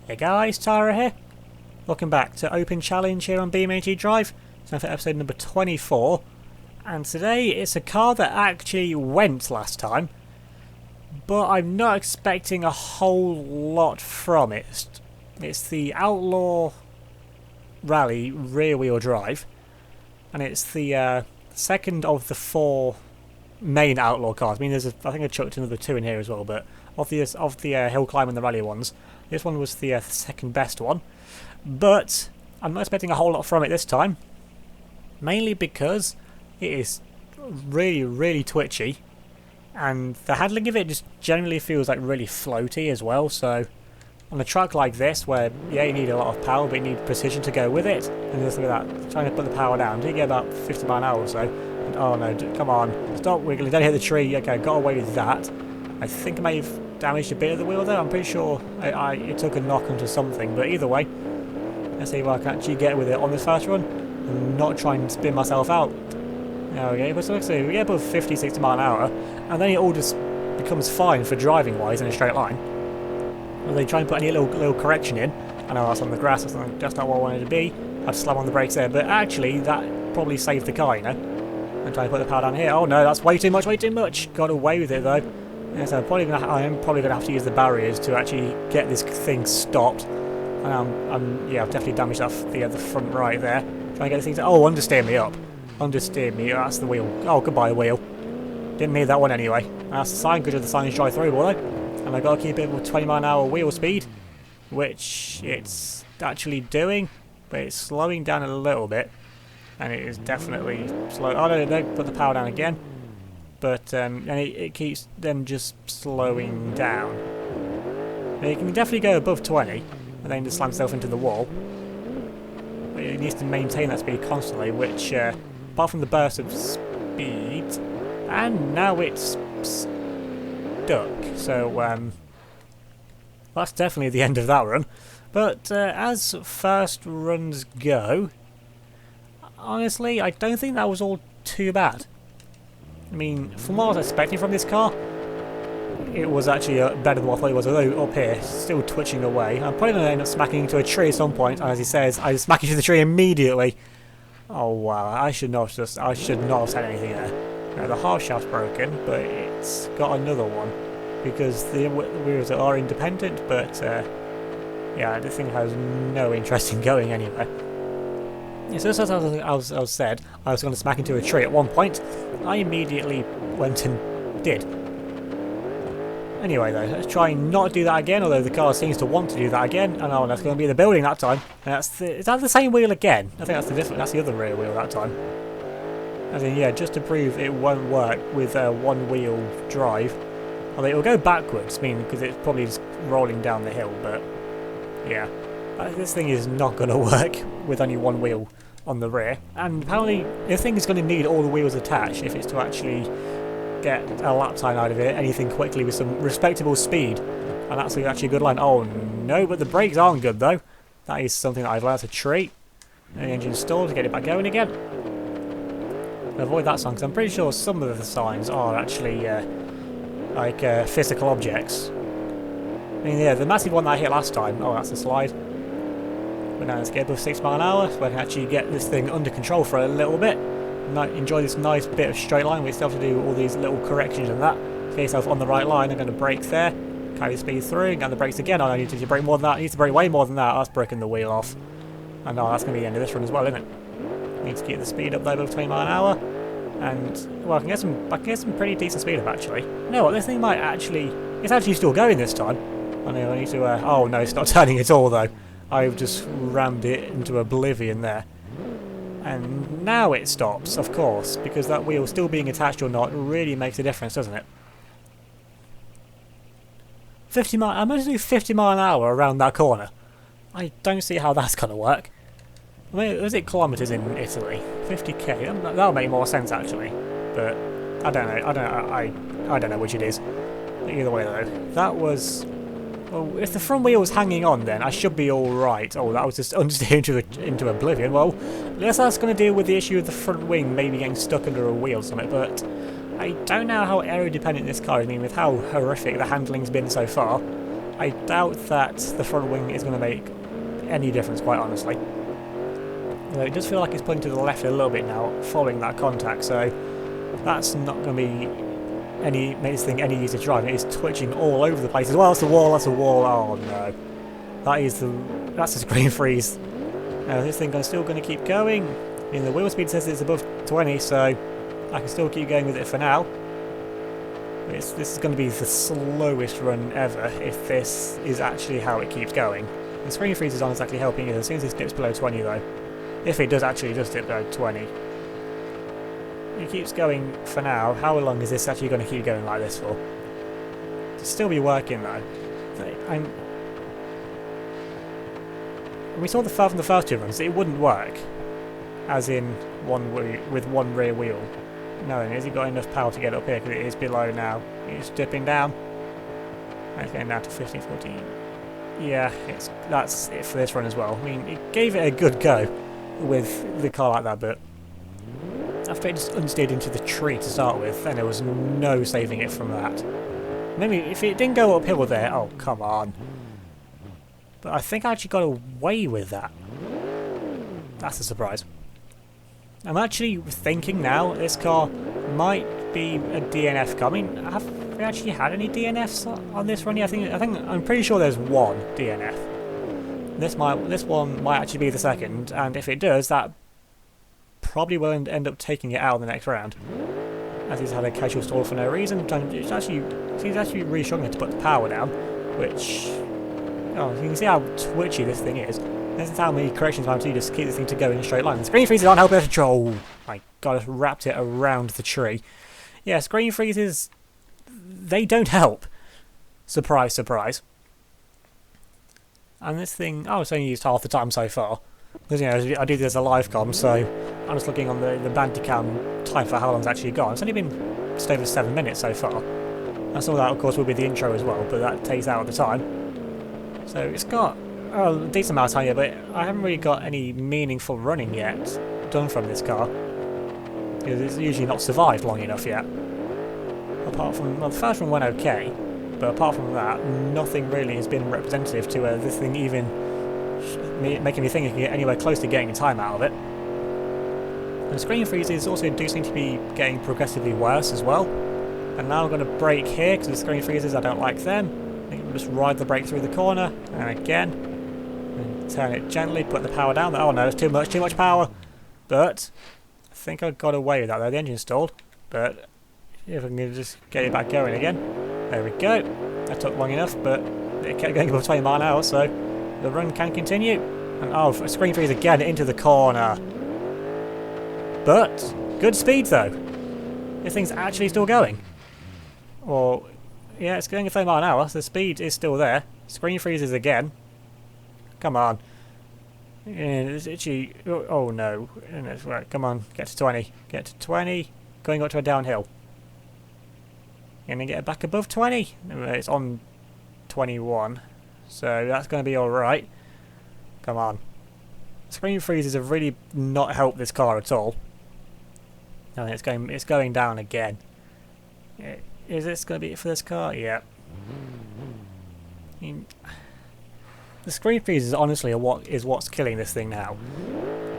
Hey guys, Tara here. Welcome back to Open Challenge here on BeamNg.drive. It's now for episode number 24. And today it's a car that actually went last time, but I'm not expecting a whole lot from it. It's the Outlaw Rally rear wheel drive, and it's the second of the four main Outlaw cars. I mean, I think I chucked another two in here as well, but of the hill climb and the rally ones, this one was the second best one. But I'm not expecting a whole lot from it this time, mainly because it is really twitchy, and the handling of it just generally feels like really floaty as well. So on a track like this, where yeah, you need a lot of power, but you need precision to go with it, and just look at that, trying to put the power down, do you get about 50 mile an hour or so? And oh no, come on, stop wiggling, don't hit the tree. Okay, got away with that. I think I may have damaged a bit of the wheel there. I'm pretty sure it took a knock onto something, but either way, let's see if I can actually get with it on this fast run and not try and spin myself out. Okay, but so let's see, we get above 50-60 mile an hour, and then it all just becomes fine for driving wise in a straight line. And they try and put any little correction in. I know that's on the grass, that's not what I wanted to be. I'd slam on the brakes there, but actually that probably saved the car, you know. And try and put the power down here. Oh no, that's way too much. Got away with it though. Yeah, so I am probably gonna have to use the barriers to actually get this thing stopped. And yeah, I've definitely damaged off the front right there. Trying to get this thing to, oh, understeer me up. Understeer me, that's the wheel. Oh, goodbye wheel. Didn't need that one anyway. That's the sign, good of the sign is dry through, boy. And I gotta keep it with 20 mile an hour wheel speed, which it's actually doing, but it's slowing down a little bit. And it is definitely slow. Oh no, they put the power down again. But and it keeps then just slowing down. Now, you can definitely go above 20 and then just slam yourself into the wall. But it needs to maintain that speed constantly, which apart from the burst of speed, and now it's stuck. So that's definitely the end of that run. But as first runs go, honestly, I don't think that was all too bad. I mean, from what I was expecting from this car, it was actually better than what I thought it was, although up here, still twitching away. I'm probably going to end up smacking into a tree at some point, and as he says, I smack into the tree immediately. Oh wow, I should not have said anything there. Now, the half shaft's broken, but it's got another one, because the wheels are independent, but yeah, this thing has no interest in going anywhere. Yeah, so as I was said, I was going to smack into a tree at one point. I immediately went and did. Anyway though, let's try and not do that again, although the car seems to want to do that again. And oh, that's going to be the building that time. And is that the same wheel again? I think that's the other rear wheel that time. As in, yeah, just to prove it won't work with a one-wheel drive. Although it will go backwards, I mean, because it's probably just rolling down the hill, but yeah. This thing is not going to work with only one wheel on the rear, and apparently this thing is going to need all the wheels attached if it's to actually get a lap time out of it, anything quickly with some respectable speed, and that's actually a good line. Oh no, but the brakes aren't good though. That is something that I've learned to treat. And the engine stalled to get it back going again. Avoid that sign, because I'm pretty sure some of the signs are actually like physical objects. I mean, yeah, the massive one that I hit last time, oh, that's a slide. But now let's get above 6 mile an hour, so I can actually get this thing under control for a little bit. Enjoy this nice bit of straight line. We still have to do all these little corrections and that. Get yourself on the right line. I'm going to brake there, carry the speed through, and get the brakes again. Oh, I need to brake more than that. I need to brake way more than that. That's breaking the wheel off. And oh, that's going to be the end of this run as well, isn't it? Need to keep the speed up there above 20 mile an hour. And well, I can get some pretty decent speed up actually. You know what? This thing might actually, it's actually still going this time. I know I need to. Oh no, it's not turning at all though. I've just rammed it into oblivion there. And now it stops, of course, because that wheel still being attached or not really makes a difference, doesn't it? 50 mile, I'm going to do 50 mile an hour around that corner. I don't see how that's going to work. I mean, was it kilometres in Italy? 50k, that'll make more sense actually. But, I don't know, I don't know which it is. Either way though, that was... Well, if the front wheel was hanging on then, I should be alright. Oh, that was just understeered into oblivion. Well, I guess that's going to deal with the issue of the front wing maybe getting stuck under a wheel or something, but I don't know how aero-dependent this car is. I mean, with how horrific the handling's been so far, I doubt that the front wing is going to make any difference, quite honestly. Although it does feel like it's pulling to the left a little bit now, following that contact, so that's not going to be make this thing any easier to drive. It is twitching all over the place as well. That's a wall, that's a wall. Oh no. That's a screen freeze. Now this thing is still going to keep going. I mean, the wheel speed says it's above 20, so I can still keep going with it for now. This is going to be the slowest run ever if this is actually how it keeps going. The screen freeze is on exactly helping it as soon as this dips below 20 though. If it does actually just dip below 20. It keeps going for now. How long is this actually going to keep going like this for? To still be working though. We saw from the first two runs that it wouldn't work. As in with one rear wheel. No, has he got enough power to get up here? Because it is below now. It's dipping down. It's going down to 15, 14. Yeah, that's it for this run as well. I mean, it gave it a good go with the car like that, but after it just unsteered into the tree to start with, then there was no saving it from that. Maybe if it didn't go uphill there, oh come on. But I think I actually got away with that. That's a surprise. I'm actually thinking now this car might be a DNF car. I mean, have we actually had any DNFs on this run yet? I'm pretty sure there's one DNF. This one might actually be the second, and if it does, that probably will end up taking it out in the next round. As he's had a casual stall for no reason. He's actually really struggling to put the power down, which, oh, you can see how twitchy this thing is. This is how many corrections I'm to just keep this thing to go in a straight line. The screen freezes aren't helping us at all. Oh my god, I wrapped it around the tree. Yeah, screen freezes, they don't help. Surprise, surprise. And this thing, oh, it's only used half the time so far. Because, you know, I do this as a live com, so I'm just looking on the Bandicam time for how long it's actually gone. It's only been just over 7 minutes so far. And some of that, of course, will be the intro as well, but that takes out at the time. So it's got a decent amount of time here, but I haven't really got any meaningful running yet done from this car. Because it's usually not survived long enough yet. Apart from, well, the first one went okay, but apart from that, nothing really has been representative to this thing even making me think it can get anywhere close to getting time out of it. The screen freezes also do seem to be getting progressively worse as well. And now I'm going to brake here because the screen freezes, I don't like them. I can just ride the brake through the corner, and again, and turn it gently, put the power down. Oh no, it's too much power. But I think I got away with that though. The engine's stalled, but if I can just get it back going again. There we go. That took long enough, but it kept going above 20 miles an hour, so the run can continue. And oh, screen freeze again into the corner. But good speed though. This thing's actually still going. Or yeah, it's going at 30 miles an hour, so the speed is still there. Screen freezes again. Come on. And it's itchy. Oh no. Right, come on, get to 20. Get to 20. Going up to a downhill. Gonna get it back above 20. It's on 21. So that's going to be alright. Come on. Screen freezes have really not helped this car at all. And it's going down again. Is this going to be it for this car? Yeah. I mean, the screen freezes honestly are what's killing this thing now.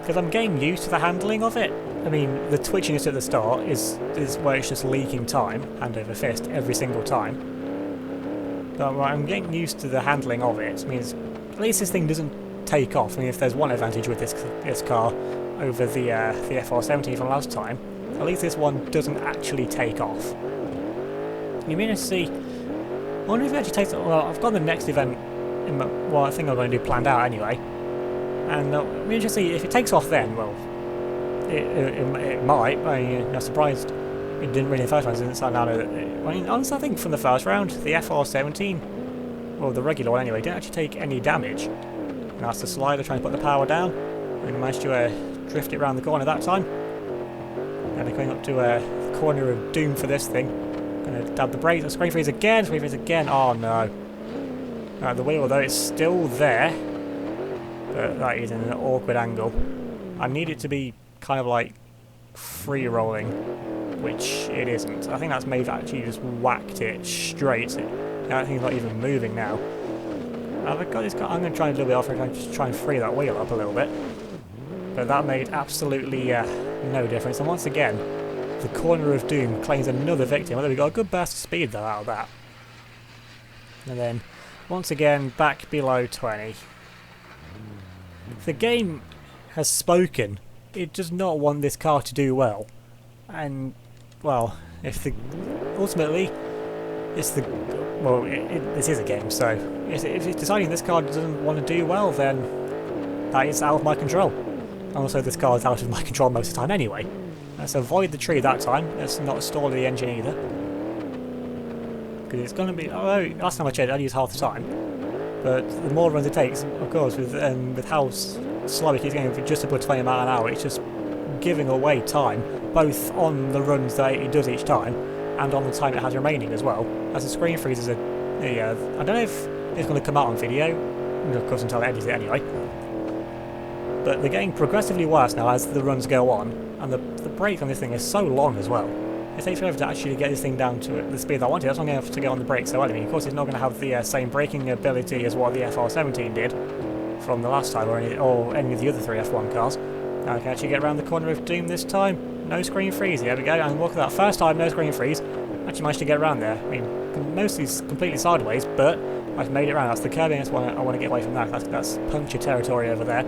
Because I'm getting used to the handling of it. I mean, the twitchiness at the start is where it's just leaking time, hand over fist, every single time. But I'm getting used to the handling of it. I mean, at least this thing doesn't take off. I mean, if there's one advantage with this car over the FR17 from last time, at least this one doesn't actually take off. You're going to see. I wonder if it actually takes. Well, I've got the next event. Well, I think I'm going to do planned out anyway. And I'm interested to see if it takes off then. Well, it might. I'm surprised it didn't really the first round. It didn't sound out. I mean, honestly, I think from the first round, the FR17, well, the regular one anyway, didn't actually take any damage. And that's the slider trying to put the power down. And managed to drift it around the corner that time. And they're going up to the corner of doom for this thing. Gonna dab the brakes. Screen freeze again. Screen freeze again. Oh no. The wheel though, it's still there. But that is in an awkward angle. I need it to be kind of like free rolling, which it isn't. I think that's maybe actually just whacked it straight. That thing's not even moving now. I've got this car. I'm going to try a little bit off and just try and free that wheel up a little bit. But that made absolutely no difference. And once again, the corner of doom claims another victim. Although we got a good burst of speed though out of that. And then, once again, back below 20. The game has spoken. It does not want this car to do well. And, well, ultimately, it's the... Well, this is a game, so if it's deciding this car doesn't want to do well, then that is out of my control. And also, this car is out of my control most of the time anyway. Let's avoid the tree that time. Let's not stall the engine either. Because it's going to be... Although, last time I checked, I only used half the time. But the more runs it takes, of course, with how slow it keeps going for just above 20 miles an hour, it's just giving away time, both on the runs that it does each time, and on the time it has remaining as well. As the screen freezes, I don't know if it's going to come out on video, of course until I edit it anyway. But they're getting progressively worse now as the runs go on, and the brake on this thing is so long as well. It takes forever to actually get this thing down to the speed I wanted. That's why I'm going to have to get on the brakes so early. I mean, of course, it's not going to have the same braking ability as what the FR17 did from the last time, or any of the other 3 F1 cars. Now I can actually get around the corner of doom this time. No screen freeze. There we go. And look at that. First time, no screen freeze. Actually managed to get around there. I mean, mostly completely sideways, but I've made it around. That's the curbing. I want to get away from that. That's puncture territory over there.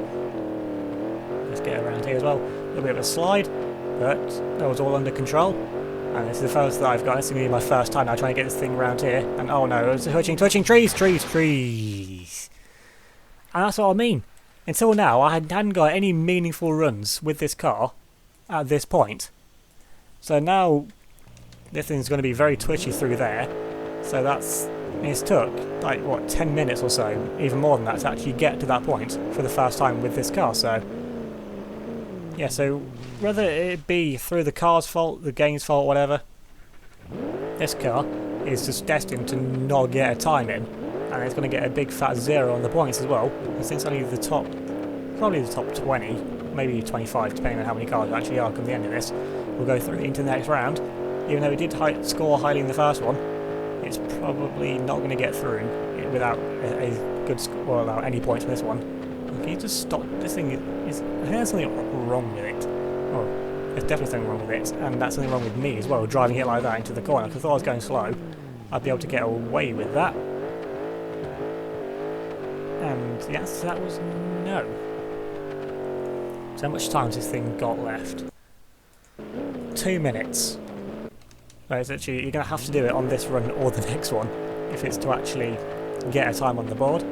Let's get around here as well. A little bit of a slide, but that was all under control. And this is the first that I've got. This is going to be my first time now trying to get this thing around here. And oh no, it's touching trees! And that's what I mean. Until now, I hadn't got any meaningful runs with this car at this point. So now, this thing's going to be very twitchy through there. So it's took, like, what, 10 minutes or so, even more than that, to actually get to that point for the first time with this car. So, yeah, so whether it be through the car's fault, the game's fault, whatever, this car is just destined to not get a time in, and it's going to get a big fat 0 on the points as well. And since only probably the top 20, maybe 25, depending on how many cars actually are come the end of this, we'll go through into the next round. Even though it did score highly in the first one, it's probably not going to get through without a good score, or without any points from this one. Can you just stop? This thing is... I think there's something wrong with it. Well, there's definitely something wrong with it, and that's something wrong with me as well, driving it like that into the corner. Because I thought I was going slow, I'd be able to get away with that. And yes, that was no. So how much time has this thing got left? 2 minutes. So it's actually, you're going to have to do it on this run or the next one if it's to actually get a time on the board.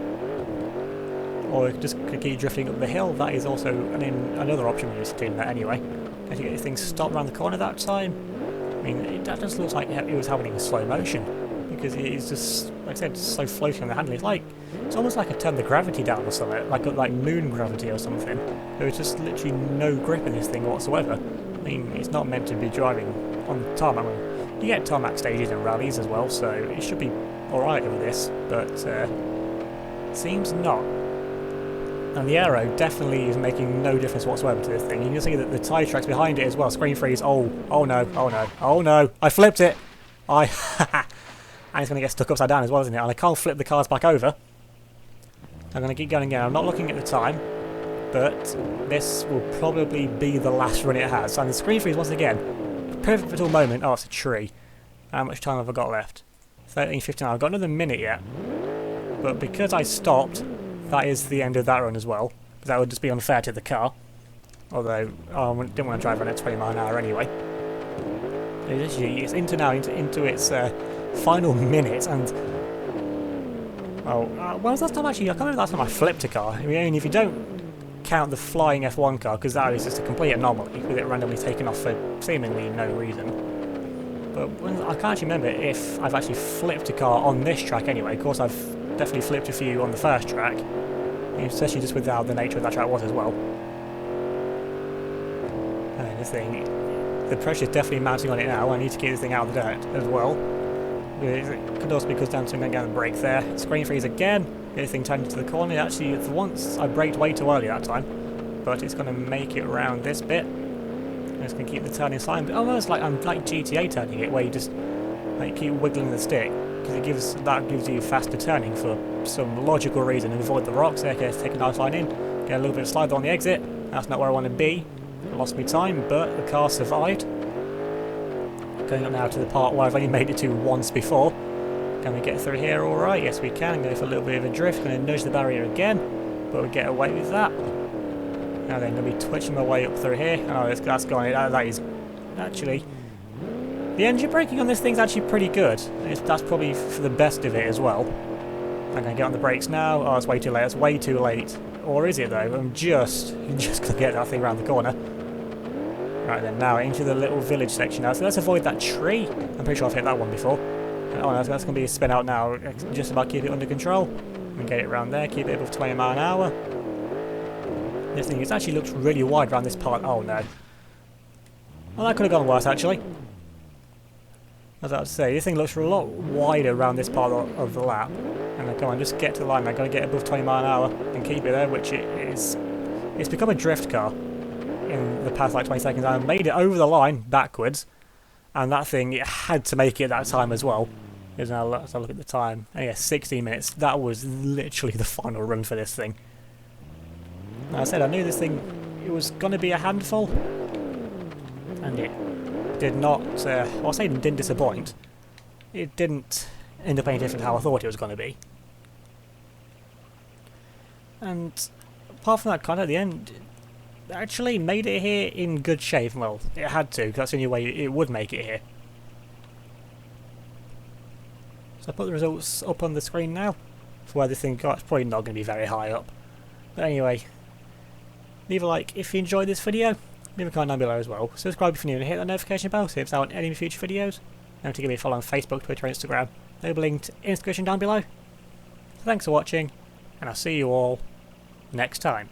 Or just keep drifting up the hill. That is also another option when you're doing that anyway. Can you get this thing stopped around the corner that time? I mean, that just looks like it was happening in slow motion. Because it is just, like I said, so floating on the handle. It's almost like it turned the gravity down or something, like moon gravity or something. There was just literally no grip in this thing whatsoever. I mean, it's not meant to be driving on tarmac. I mean, you get tarmac stages and rallies as well, so it should be alright over this, but seems not. And the aero definitely is making no difference whatsoever to this thing. You can see that the tyre tracks behind it as well. Screen freeze. Oh no! I flipped it. And it's going to get stuck upside down as well, isn't it? And I can't flip the cars back over. I'm going to keep going again. I'm not looking at the time, but this will probably be the last run it has. And the screen freeze once again. Perfect little moment. Oh, it's a tree. How much time have I got left? 13:59. I've got another minute yet. But because I stopped, that is the end of that run as well. Because that would just be unfair to the car. Although, I didn't want to drive around at 20 miles an hour anyway. It's into its final minutes, and when was last time actually? I can't remember last time I flipped a car. I mean, if you don't count the flying F1 car, because that is just a complete anomaly with it randomly taken off for seemingly no reason. But I can't actually remember if I've actually flipped a car on this track anyway. Of course, I've definitely flipped a few on the first track, especially just with how the nature of that track was as well. And this thing, the pressure's definitely mounting on it now. I need to keep this thing out of the dirt as well. It could also be because down to getting the brake there. Screen freeze again. Get this thing turned into the corner. Actually, for once I braked way too early that time, but it's going to make it around this bit. And it's going to keep the turning sign. But almost like I'm like GTA turning it, where you just like keep wiggling the stick. because that gives you faster turning for some logical reason and avoid the rocks. Okay, let's take a nice line in, get a little bit of slide on the exit. That's not where I want to be. I lost me time, but the car survived. Going up now to the part where I've only made it to once before. Can we get through here alright? Yes we can. Go for a little bit of a drift, going to nudge the barrier again, but we get away with that. Now then, going to be twitching my way up through here. Oh, that's gone. That is actually... The engine braking on this thing's actually pretty good. That's probably for the best of it as well. I'm going to get on the brakes now. Oh, it's way too late. It's way too late. Or is it though? I'm just going to get that thing around the corner. Right then, now into the little village section now. So let's avoid that tree. I'm pretty sure I've hit that one before. Oh no, that's going to be a spin out now. Just about keep it under control. And get it around there. Keep it above 20 miles an hour. This thing actually looks really wide around this part. Oh no. Well, that could have gone worse actually. As I was say, this thing looks a lot wider around this part of the lap. And come on, just get to the line. I'm going to get above 20 miles an hour and keep it there, which it is. It's become a drift car in the past like 20 seconds. I made it over the line backwards, and that thing, it had to make it that time as well. As I look at the time, and yeah, 16 minutes. That was literally the final run for this thing. Like I said, I knew this thing, it was going to be a handful, and it did not, well, I say it didn't disappoint. It didn't end up any different how I thought it was going to be. And apart from that, kind of at the end, it actually made it here in good shape. Well, it had to, because that's the only way it would make it here. So I put the results up on the screen now, for where this thing got. It's probably not going to be very high up. But anyway, leave a like if you enjoyed this video. Leave a comment down below as well. Subscribe if you're new and hit that notification bell so you don't miss out on any future videos. Don't forget to give me a follow on Facebook, Twitter, Instagram. They'll be linked in the description down below. Thanks for watching, and I'll see you all next time.